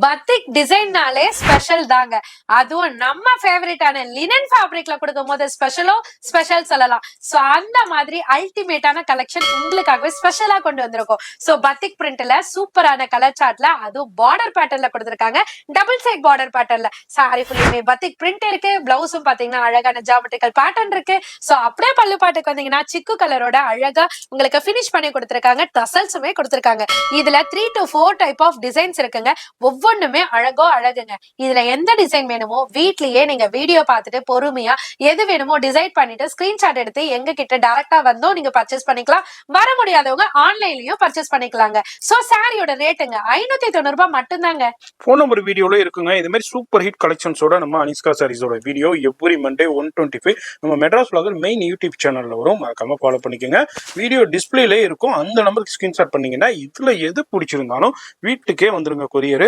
பத்திக் டிசைன்னாலே special தாங்க. அதுவும் நம்ம ஃபேவரட்டான லினன் ஃபேப்ரிக்ல கொடுக்கும் போது ஸ்பெஷல் சொல்லலாம். சோ அந்த மாதிரி அல்டிமேட்டான கலெக்ஷன் உங்களுக்காகவே ஸ்பெஷலா கொண்டு வந்திருக்கோம். சோ பத்திக் பிரிண்ட்ல சூப்பரான கலர் சார்ட்ல அதுவும் பார்டர் பேட்டர்ன்ல கொடுத்திருக்காங்க. டபுள் சைட் பார்டர் பேட்டர்ன்ல சாரி ஃபுல்லுமே பத்திக் பிரிண்ட் இருக்கு. பிளவுஸும் பாத்தீங்கன்னா அழகான ஜியோமெட்ரிக்கல் பேட்டர்ன் இருக்கு. சோ அப்படியே பல்லு பாட்டுக்கு வந்தீங்கன்னா சிக்கு கலரோட அழகா உங்களுக்கு பினிஷ் பண்ணி கொடுத்திருக்காங்க. டசல்ஸுமே கொடுத்திருக்காங்க. இதுல 3 to 4 டைப் ஆஃப் டிசைன்ஸ் இருக்குங்க. ஒவ்வொன்றுமே அழகுங்க. இதுல எந்த டிசைன் வேணுமோ வீட்லயே நீங்க வீடியோ பார்த்துட்டு பொறுமையா எது வேணுமோ டிசைட் பண்ணிட்டு ஸ்கிரீன்ஷாட் எடுத்து எங்க கிட்ட டைரக்டா வந்தும் நீங்க பர்ச்சேஸ் பண்ணிக்கலாம். வர முடியாதவங்க ஆன்லைன்லயும் பர்ச்சேஸ் பண்ணிக்கலாங்க. சோ சாரியோட ரேட்டுங்க 590 ரூபாய் மட்டும்தாங்க. போன் நம்பர் வீடியோல இருக்குங்க. இது மாதிரி சூப்பர் ஹிட் கலெக்ஷன்ஸோட நம்ம அனிஸ்கா சாரீஸோட வீடியோ எவ்ரி மண்டே 125 நம்ம மெட்ராஸ் vlogger மெயின் யூடியூப் சேனல்ல வரும். மறக்காம ஃபாலோ பண்ணிக்கோங்க. வீடியோ டிஸ்பிளேல இருக்கும். அந்த நம்பருக்கு ஸ்கிரீன்ஷாட் பண்ணீங்கன்னா இதுல எது பிடிச்சிருந்தாலும் வீட்டுக்கே வந்துருங்க கொரியர்.